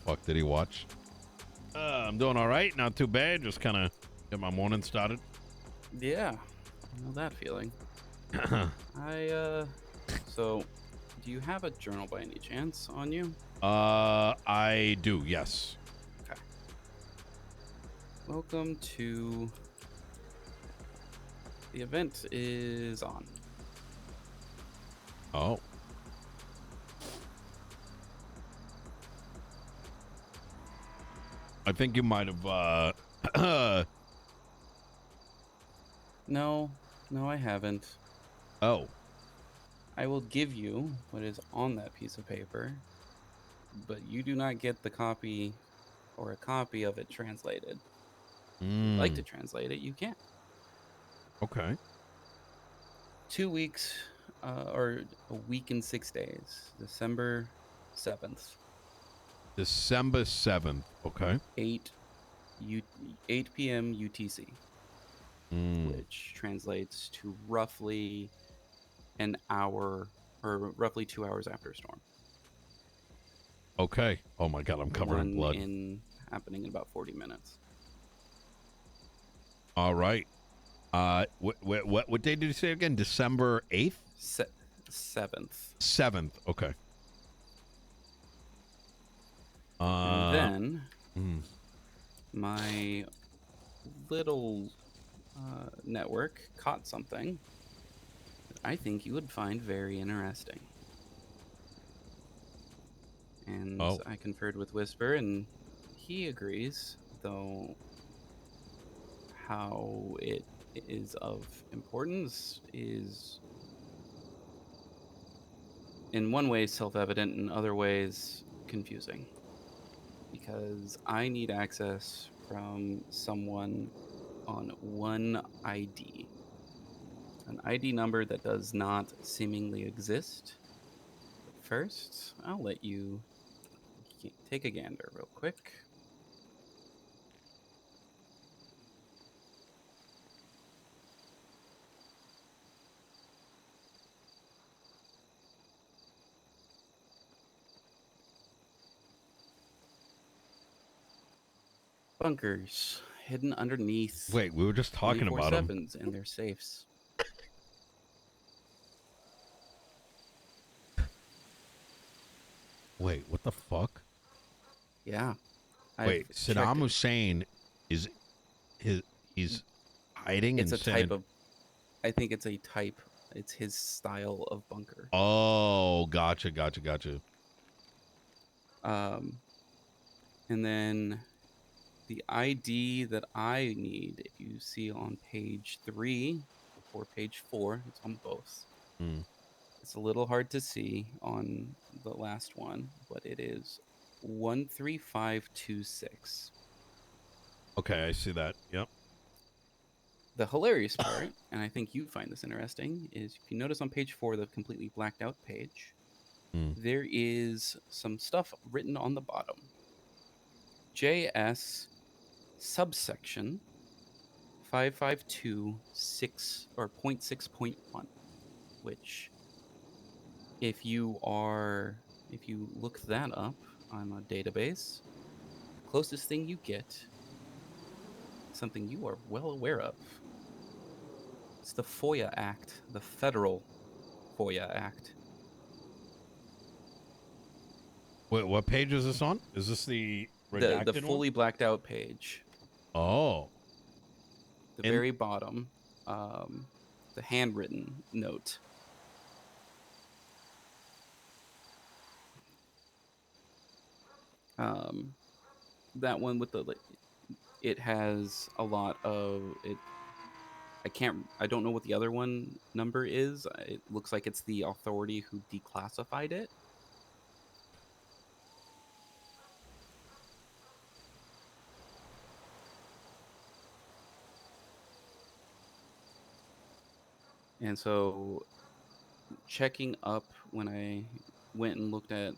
fuck did he watch? I'm doing all right. Not too bad. Just kind of get my morning started. Yeah, I know that feeling. So, do you have a journal by any chance on you? I do. Yes. Okay. Welcome to... The event is on. Oh. I think you might have, No, I haven't. Oh. I will give you what is on that piece of paper, but you do not get the copy or a copy of it translated. If you'd like to translate it, you can. Okay. 2 weeks, or a week and 6 days. December 7th. December 7th. Okay. 8 p.m. UTC, which translates to roughly an hour or roughly 2 hours after a storm. Okay. Oh my god, I'm covered in blood. Happening in about 40 minutes. All right. What day did you say again? December 8th? 7th. 7th. Okay. And then my little network caught something that I think you would find very interesting. And I conferred with Whisper, and he agrees, though how it is of importance is in one way self-evident, in other ways confusing. Because I need access from someone on one ID. An ID number that does not seemingly exist. But first, I'll let you take a gander real quick. Bunkers hidden underneath. Wait, we were just talking about them. 24/7s in their safes. Wait, what the fuck? Yeah. Wait, Saddam Hussein he's hiding it's in a type of I think it's a type. It's his style of bunker. Oh, gotcha. And then the ID that I need, if you see on page 3 or page 4, it's on both. It's a little hard to see on the last one, but it is 13526. Okay, I see that. Yep. The hilarious part, and I think you find this interesting, is if you notice on page 4, the completely blacked out page, there is some stuff written on the bottom. JS subsection 5526 or 0.6.1, which if you look that up on a database, the closest thing you get, something you are well aware of, it's the FOIA Act, the federal FOIA Act. Wait, what page is this on? Is this the redacted the fully blacked out page? Oh. The very bottom, the handwritten note. That one with it has a lot of it. I don't know what the other one number is. It looks like it's the authority who declassified it. And so checking up when I went and looked at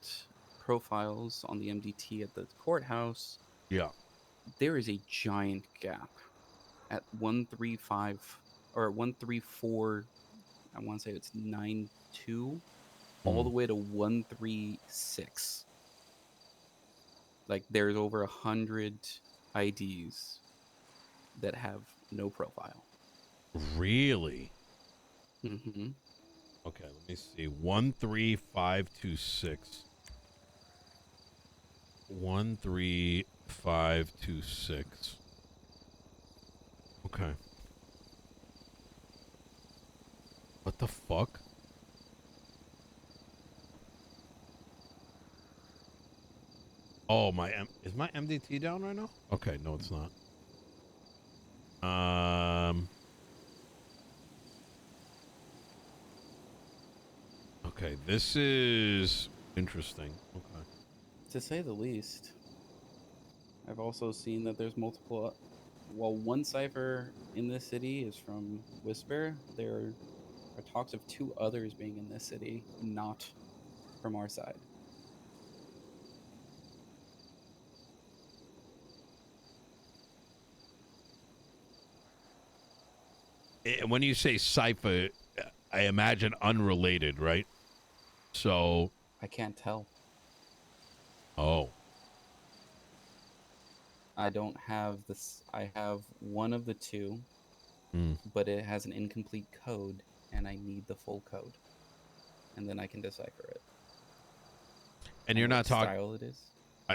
profiles on the MDT at the courthouse. Yeah. There is a giant gap at 135 or 134. I want to say it's 92 all the way to 136. Like there's over 100 IDs that have no profile. Really? Mm-hmm. Okay, let me see. 13526. 13526. Okay. What the fuck? Oh, is my MDT down right now? Okay, no, it's not. Okay, this is interesting. Okay. To say the least. I've also seen that there's multiple. While one cipher in this city is from Whisper, there are talks of 2 others being in this city, not from our side. When you say cipher, I imagine unrelated, right? So, I can't tell. oh, I don't have this. I have one of the 2, hmm. but it has an incomplete code, and I need the full code, and then I can decipher it. And you're And not what talking. style it is?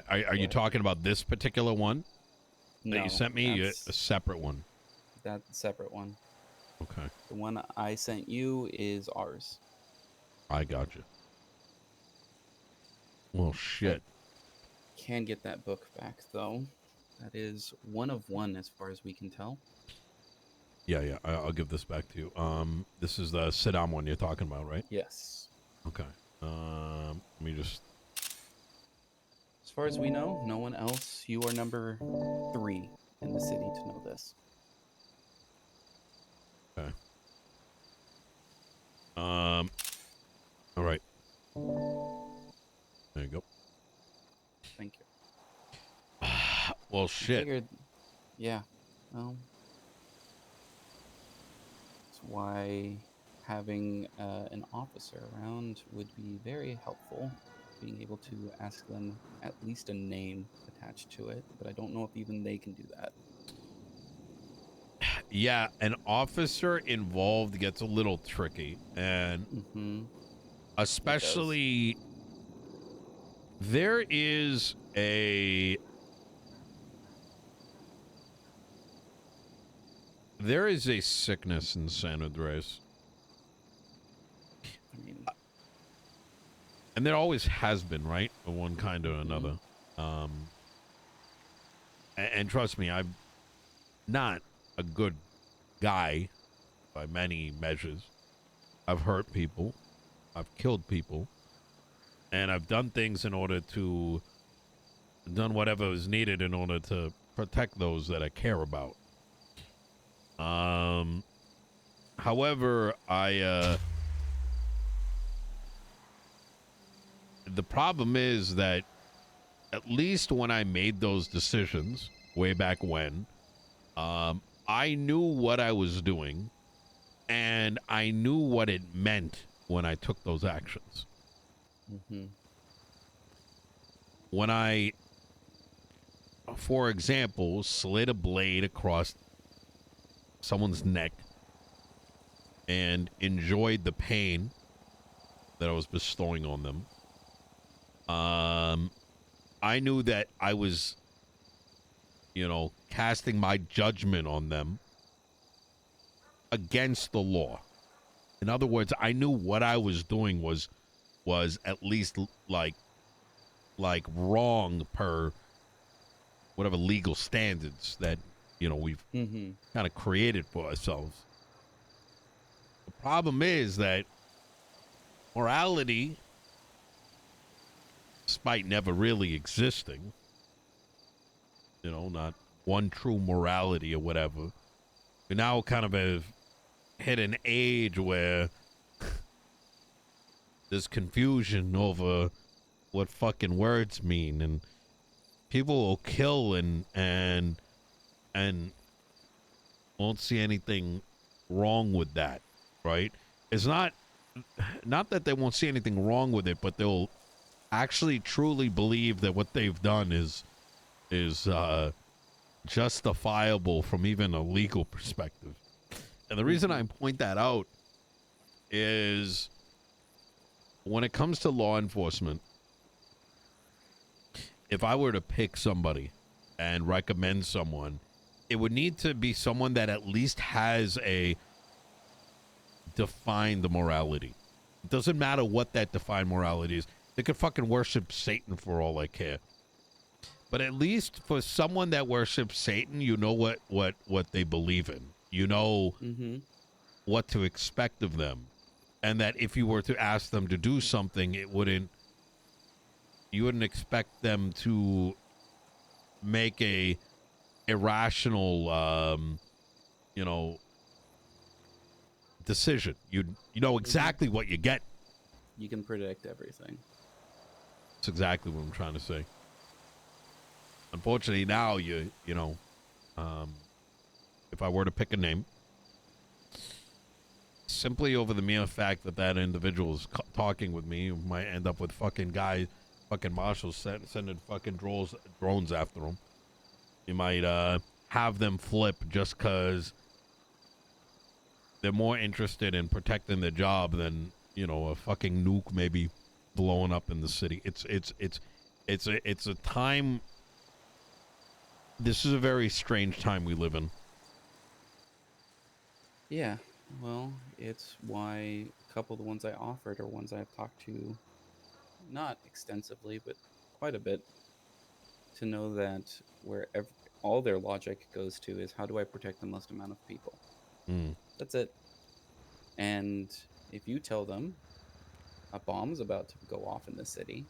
Are you What? talking about this particular one that you No, sent me? that's A separate one. that separate one. Okay, The one I sent you is ours. I got you. Well, shit. Can get that book back though. That is 1 of 1 as far as we can tell. Yeah. I'll give this back to you. This is the sit-down one you're talking about, right? Yes. Okay. Let me just. As far as we know, no one else. You are number 3 in the city to know this. Okay. All right. There you go. Thank you. Well, shit. Figured, yeah. Well, that's why having an officer around would be very helpful. Being able to ask them at least a name attached to it, but I don't know if even they can do that. Yeah, an officer involved gets a little tricky, and Mm-hmm. It does. especially there is a sickness in San Andreas, I mean, and there always has been, right, of one kind or mm-hmm. another. And trust me, I'm not a good guy by many measures. I've hurt people, I've killed people, and I've done things done whatever is needed in order to protect those that I care about. However, the problem is that at least when I made those decisions way back when, I knew what I was doing, and I knew what it meant when I took those actions. Mm-hmm. When I, for example, slid a blade across someone's neck and enjoyed the pain that I was bestowing on them, I knew that I was, casting my judgment on them against the law. In other words, I knew what I was doing was at least like wrong per whatever legal standards that we've Mm-hmm. kind of created for ourselves. The problem is that morality, despite never really existing, not one true morality or whatever, we now kind of have hit an age where there's confusion over what fucking words mean, and people will kill and won't see anything wrong with that, right? It's not that they won't see anything wrong with it, but they'll actually truly believe that what they've done is justifiable from even a legal perspective. And the reason I point that out is when it comes to law enforcement, if I were to pick somebody and recommend someone, it would need to be someone that at least has a defined morality. It doesn't matter what that defined morality is. They could fucking worship Satan for all I care. But at least for someone that worships Satan, you know what they believe in. You know what to expect of them. And that if you were to ask them to do something, you wouldn't expect them to make a irrational decision. You know exactly what you get. You can predict everything. That's exactly what I'm trying to say. Unfortunately, now if I were to pick a name, simply over the mere fact that individual is talking with me, you might end up with fucking marshals sending fucking drones after them. You might have them flip just because they're more interested in protecting their job than a fucking nuke maybe blowing up in the city. It's a time. This is a very strange time we live in. Yeah, well, it's why a couple of the ones I offered are ones I've talked to, not extensively, but quite a bit, to know that wherever all their logic goes to is how do I protect the most amount of people? That's it. And if you tell them a bomb's about to go off in the city,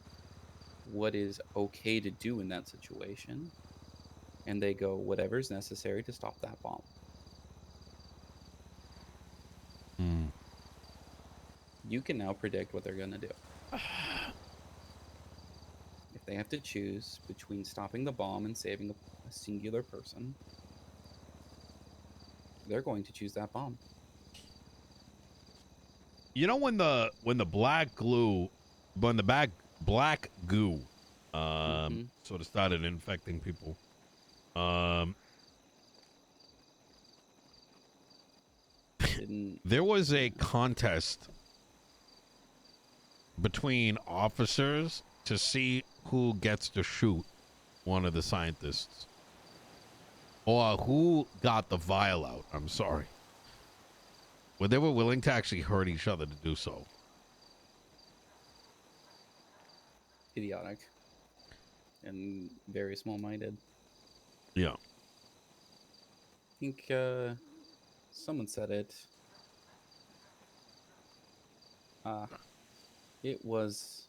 what is okay to do in that situation? And they go, whatever's necessary to stop that bomb. You can now predict what they're going to do. If they have to choose between stopping the bomb and saving a singular person, they're going to choose that bomb. You know when the black goo sort of started infecting people. There was a contest between officers to see who gets to shoot one of the scientists. Or who got the vial out, I'm sorry. Where they were willing to actually hurt each other to do so. Idiotic. And very small-minded. Yeah. I think someone said it. It was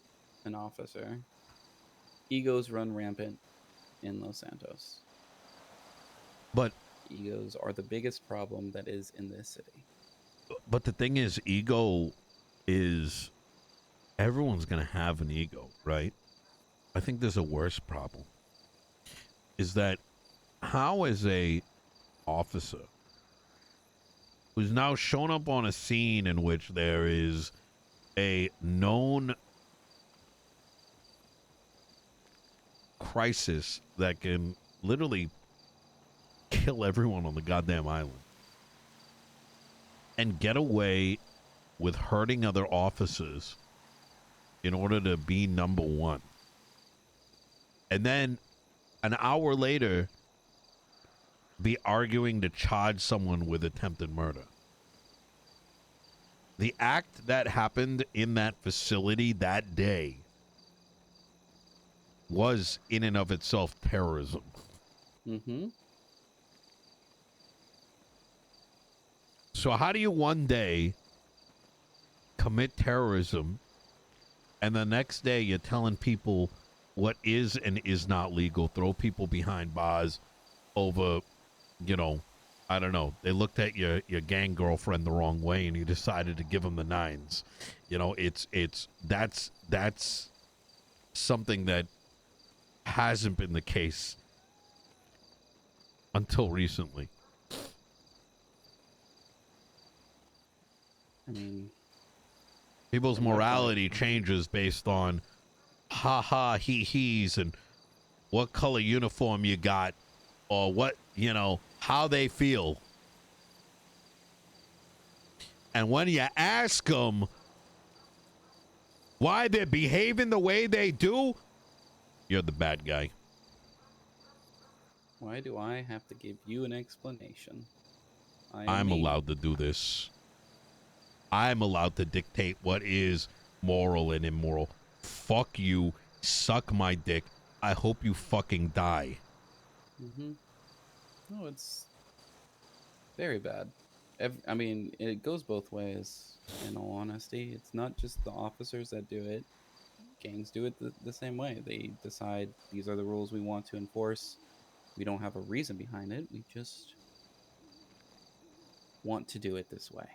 an officer. Egos run rampant in Los Santos. But egos are the biggest problem that is in this city. But the thing is, ego is, everyone's going to have an ego, right? I think there's a worse problem. Is that how is a officer who's now shown up on a scene in which there is a known crisis that can literally kill everyone on the goddamn island and get away with hurting other officers in order to be number one. And then an hour later, be arguing to charge someone with attempted murder. The act that happened in that facility that day was in and of itself terrorism. Mm-hmm. So how do you one day commit terrorism and the next day you're telling people what is and is not legal, throw people behind bars over, I don't know, they looked at your gang girlfriend the wrong way and you decided to give them the nines. That's something that hasn't been the case until recently. I mean, people's morality changes based on ha ha he he's and what color uniform you got or what, how they feel. And when you ask them why they're behaving the way they do, you're the bad guy. Why do I have to give you an explanation? I'm allowed to do this. I'm allowed to dictate what is moral and immoral. Fuck you. Suck my dick. I hope you fucking die. Mm-hmm. No, it's very bad. I mean, it goes both ways, in all honesty. It's not just the officers that do it. Gangs do it the same way. They decide these are the rules we want to enforce. We don't have a reason behind it. We just want to do it this way.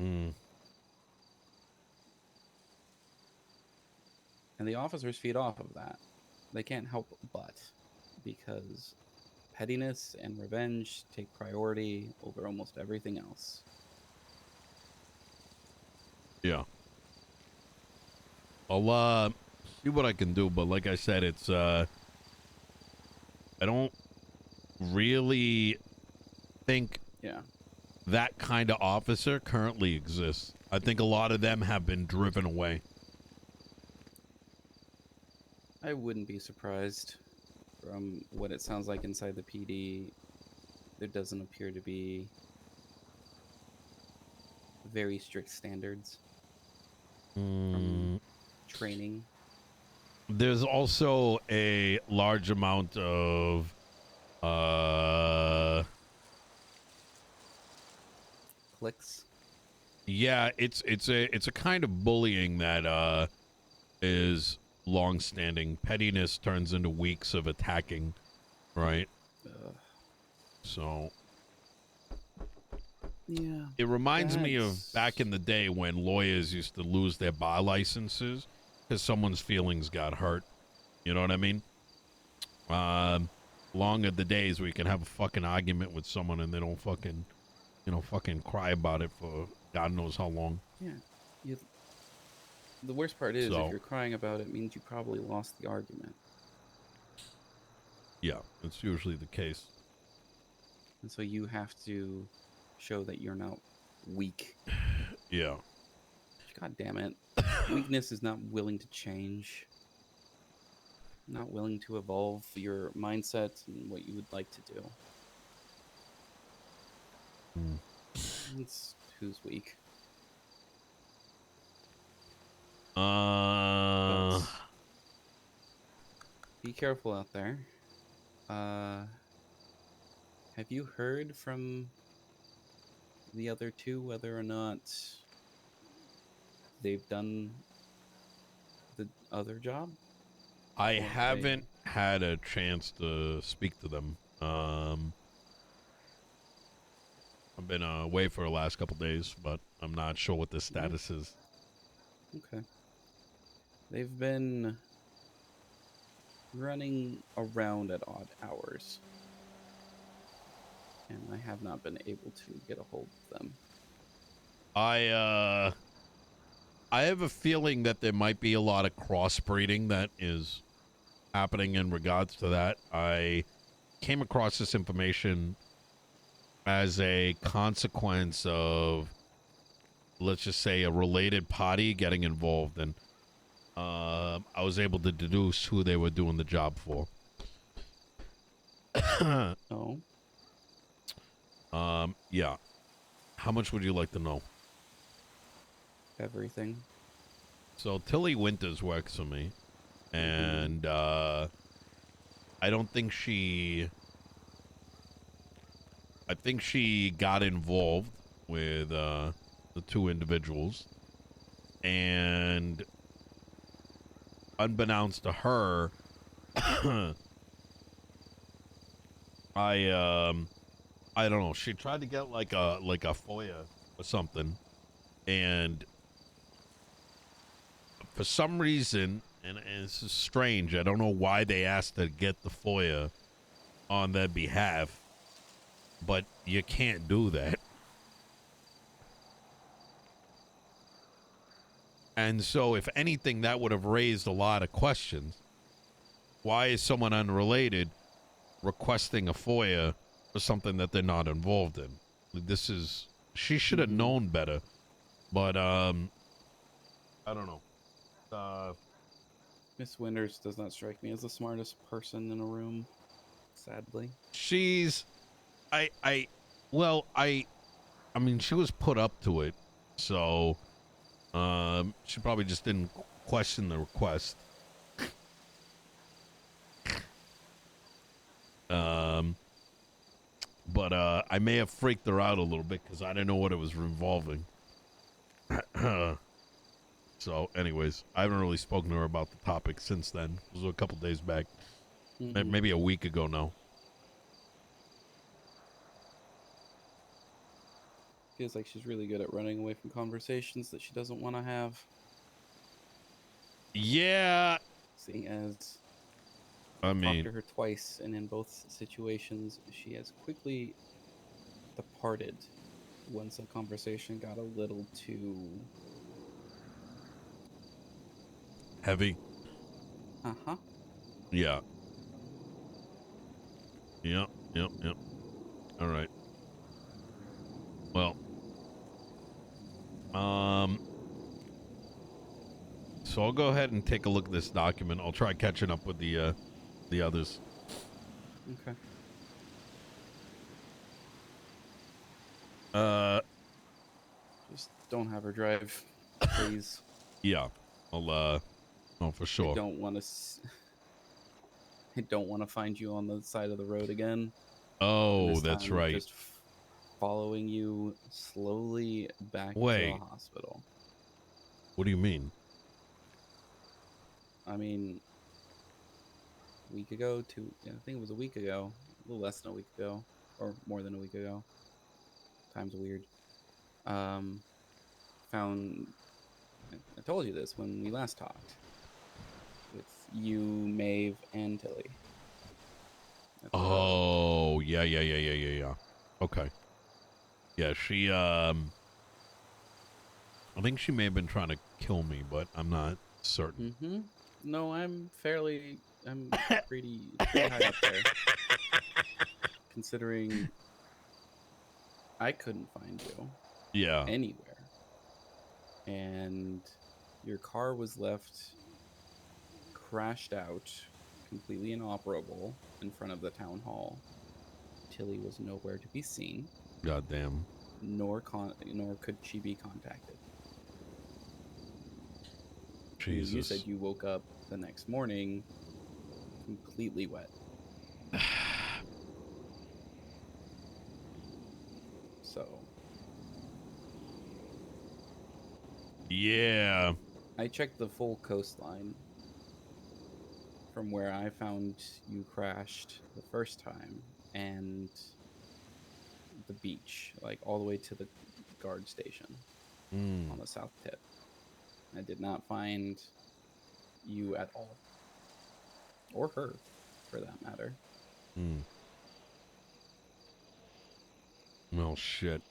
Mm. And the officers feed off of that. They can't help but, because pettiness and revenge take priority over almost everything else. Yeah. I'll see what I can do, but like I said, it's I don't really think that kind of officer currently exists. I think a lot of them have been driven away. I wouldn't be surprised. From what it sounds like inside the PD, there doesn't appear to be very strict standards from training. There's also a large amount of Clicks. Yeah, it's a kind of bullying that is long-standing. Pettiness turns into weeks of attacking, right? So yeah, it reminds me of back in the day when lawyers used to lose their bar licenses because someone's feelings got hurt. You know what I mean? Long are the days where you can have a fucking argument with someone and they don't fucking, fucking cry about it for God knows how long. Yeah. The worst part is, if you're crying about it, means you probably lost the argument. Yeah, it's usually the case. And so you have to show that you're not weak. Yeah. God damn it. Weakness is not willing to change. Not willing to evolve your mindset and what you would like to do. It's who's weak. But be careful out there. Have you heard from the other two whether or not they've done the other job? I haven't had a chance to speak to them. I've been away for the last couple days, but I'm not sure what the status is. Okay. They've been running around at odd hours, and I have not been able to get a hold of them. I have a feeling that there might be a lot of crossbreeding that is happening in regards to that. I came across this information as a consequence of, let's just say, a related party getting involved, and I was able to deduce who they were doing the job for. Oh. Yeah. How much would you like to know? Everything. So Tilly Winters works for me, and I think she got involved with the two individuals, and unbeknownst to her, I don't know. She tried to get like a FOIA or something, and for some reason, and this is strange, I don't know why they asked to get the FOIA on their behalf, but you can't do that. And so, if anything, that would have raised a lot of questions. Why is someone unrelated requesting a FOIA for something that they're not involved in? She should have known better. But, I don't know. Miss Winters does not strike me as the smartest person in a room, sadly. I mean, she was put up to it. So, she probably just didn't question the request. But I may have freaked her out a little bit because I didn't know what it was involving. So, anyways, I haven't really spoken to her about the topic since then. It was a couple days back. Maybe a week ago now. Feels like she's really good at running away from conversations that she doesn't want to have. Yeah. Seeing as I talked mean, to her twice, and in both situations, she has quickly departed once a conversation got a little too heavy. Yeah. Yep. All right. Well. So I'll go ahead and take a look at this document. I'll try catching up with the others. Okay. Just don't have her drive, please. Yeah. I'll oh, for sure. I don't want to find you on the side of the road again. Oh, that's right. Just following you slowly back to Wait. the hospital. What do you mean? I mean, a week ago, I think it was a week ago, a little less than a week ago, or more than a week ago. Time's weird. Found, I told you this when we last talked, with you, Maeve, and Tilly. Oh, yeah. Okay. Yeah, she, I think she may have been trying to kill me, but I'm not certain. No, I'm pretty high up there. Considering I couldn't find you anywhere. And your car was left crashed out, completely inoperable in front of the town hall. Tilly was nowhere to be seen. Goddamn. Nor could she be contacted. Jesus. You said you woke up the next morning completely wet. So. Yeah. I checked the full coastline from where I found you crashed the first time and the beach, like all the way to the guard station on the south tip. I did not find you at all. Or her, for that matter. Well, shit.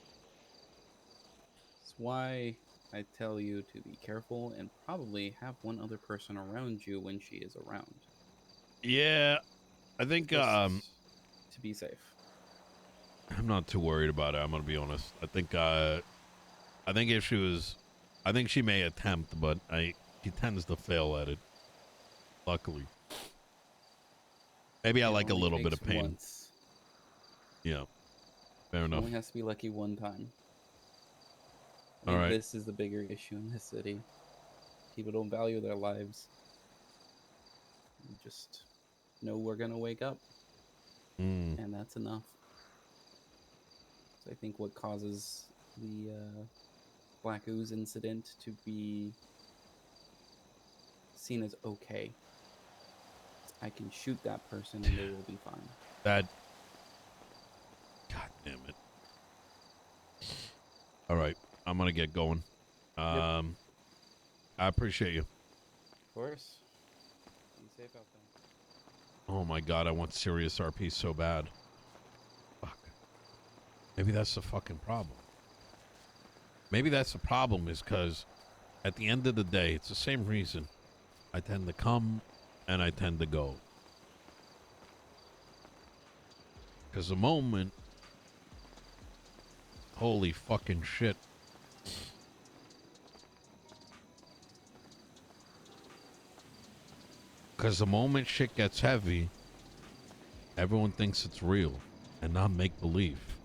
That's why I tell you to be careful and probably have one other person around you when she is around. Yeah, I think, to be safe. I'm not too worried about it, I'm gonna be honest. I think if she was, I think she may attempt, but she tends to fail at it. Luckily. Maybe I like a little bit of pain. Once. Yeah. Fair enough. Only has to be lucky one time. All right. This is the bigger issue in this city. People don't value their lives. You just know we're gonna wake up. And that's enough. So I think what causes the Black Ooze incident to be seen as okay. I can shoot that person and they will be fine. God damn it. All right. I'm going to get going. I appreciate you. Of course. Be safe out there. Oh my God. I want serious RP so bad. Fuck. Maybe that's the fucking problem. Maybe that's the problem is because At the end of the day, it's the same reason I tend to come and I tend to go. Because the moment, holy fucking shit. Because the moment shit gets heavy, everyone thinks it's real and not make believe.